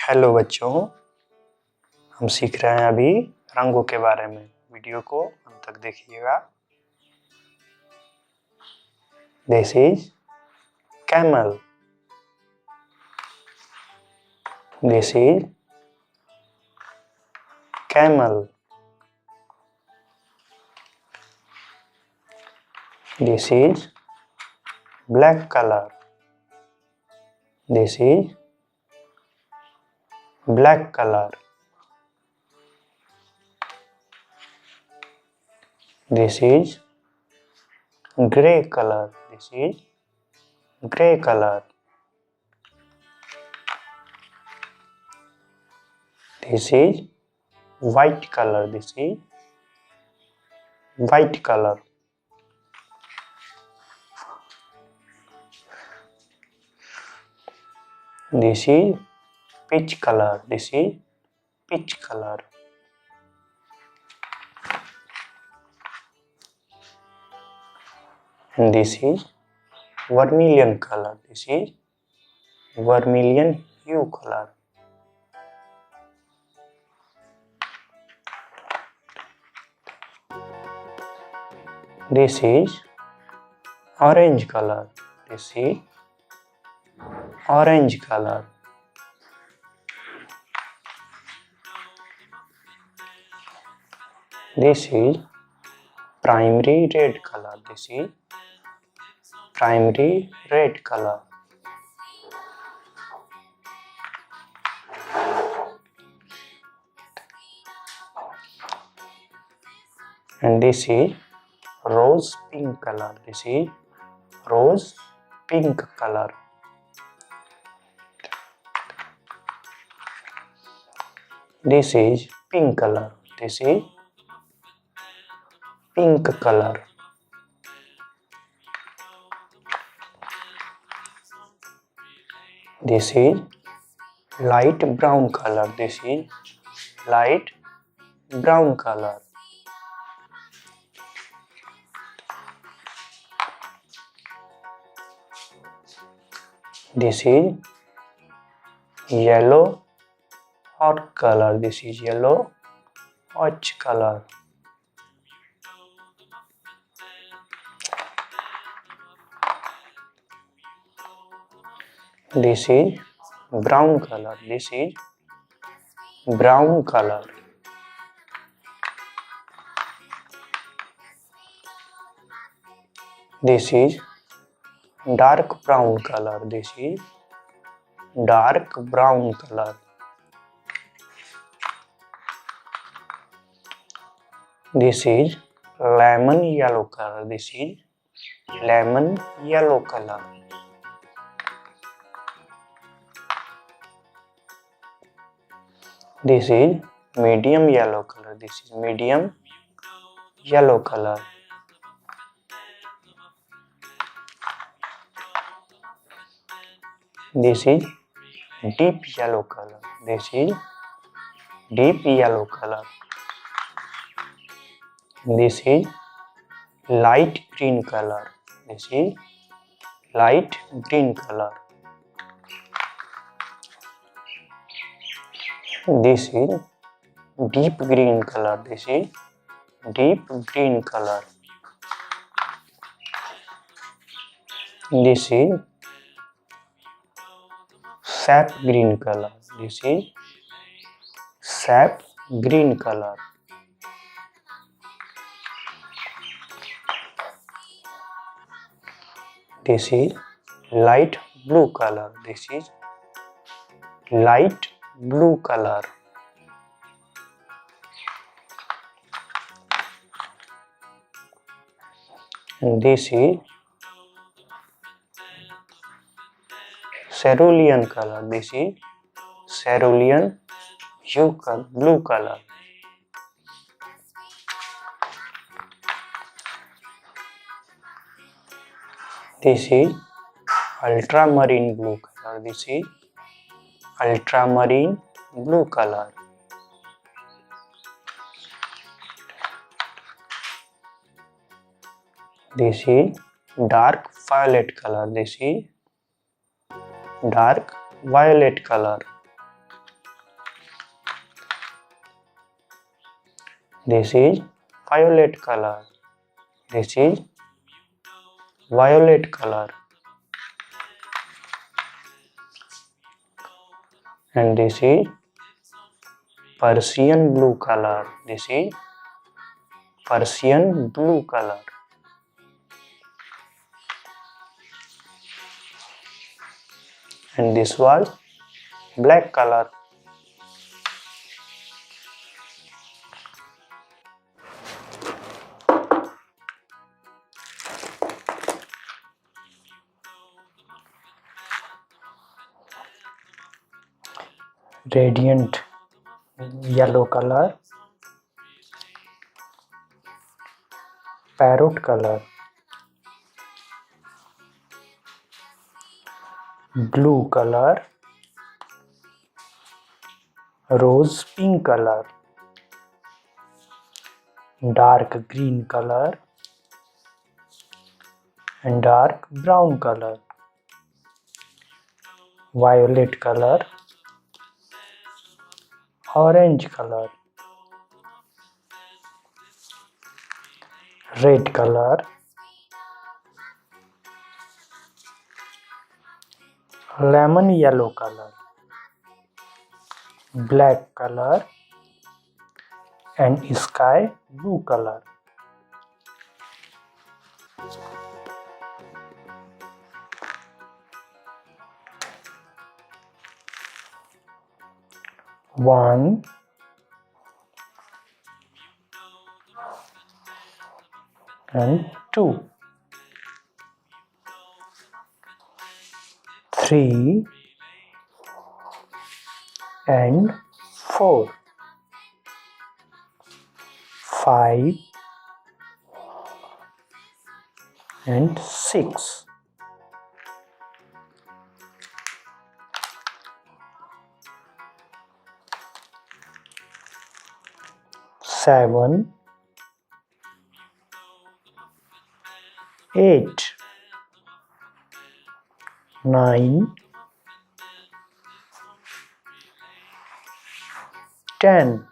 Hello बच्चों, हम सीख रहे हैं अभी रंगों के बारे में। वीडियो को अंत तक देखिएगा। This is camel. This is camel. This is black colour. This is black colour. This is gray color. This is gray color. This is white color. This is white color. This is peach color. This is peach color. And this is vermilion color. This is vermilion hue color. This is orange color. This is orange color. This is primary red color. This is primary red color. And this is rose pink color. This is rose pink color. This is pink color. This is pink color. This is light brown color. This is light brown color. This is yellow orange color. This is yellow orange color. This is brown color. This is brown color. This is dark brown color. This is dark brown color. This is lemon yellow color. This is lemon yellow color. This is medium yellow color. This is medium yellow color. This is deep yellow color. This is deep yellow color. This is light green color. This is light green color. This is deep green color. This is deep green color. This is sap green color. This is sap green color. This is light blue color. This is light blue color. And this is cerulean color. This is cerulean hue color, blue color. This is ultramarine blue color. This is ultramarine blue color. This is dark violet color. This is dark violet color. This is violet color. This is violet color. And this is Persian blue color. This is Persian blue color. And this was black color. Radiant yellow color, parrot color, blue color, rose pink color, dark green color, and dark brown color, violet color, orange color, red color, lemon yellow color, black color, and sky blue color. One, and two, 3, and 4, 5, and 6, 7, 8, 9, 10,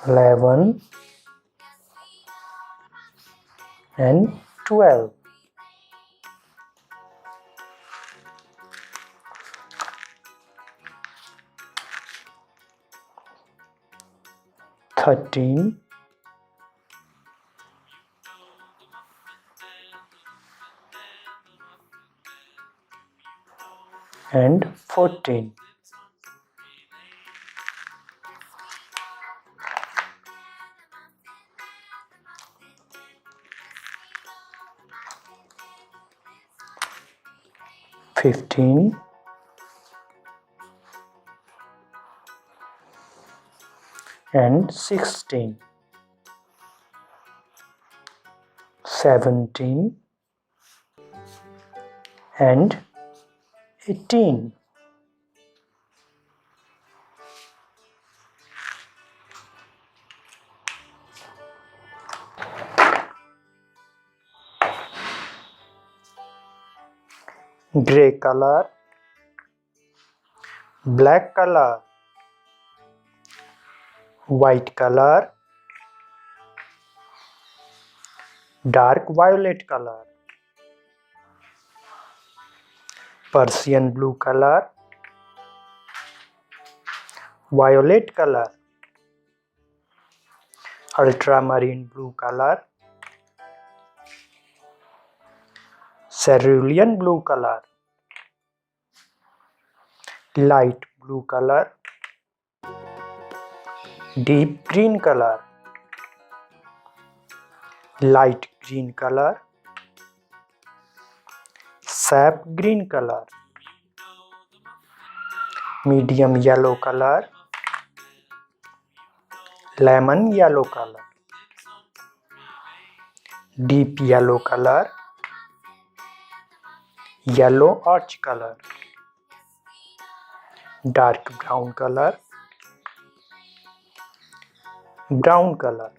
11, and 12. 13, and 14. 15, and 16, 17, and 18. Gray color, black color, white color, dark violet color, Persian blue color, violet color, ultramarine blue color, cerulean blue color, light blue color, deep green color, light green color, sap green color, medium yellow color, lemon yellow color, deep yellow color, yellow arch color, dark brown color, brown color,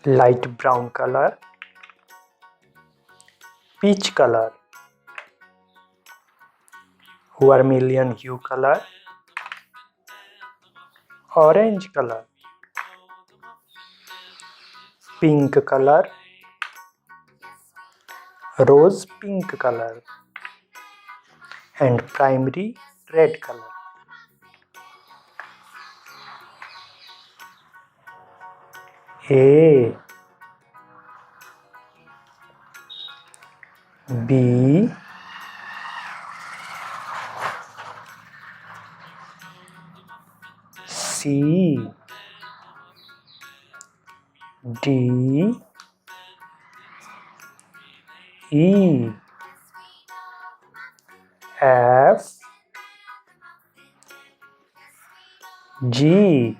light brown color, peach color, vermilion hue color, orange color, pink color, rose pink color, and primary red color. A, B, C, D, E, F, G,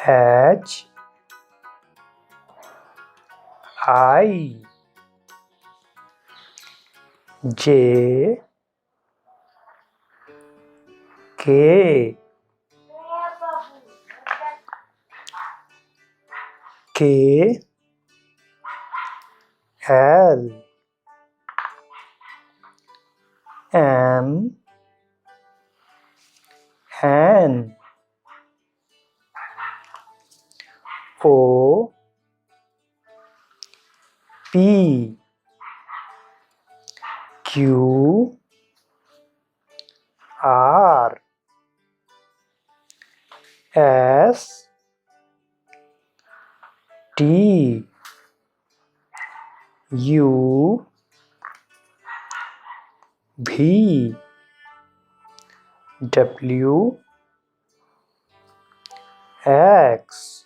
H, I, J, K, K, L, M, N, O, P, Q, R, S, T, U, V, W, X,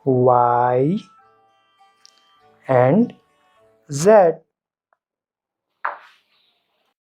Y, and Z.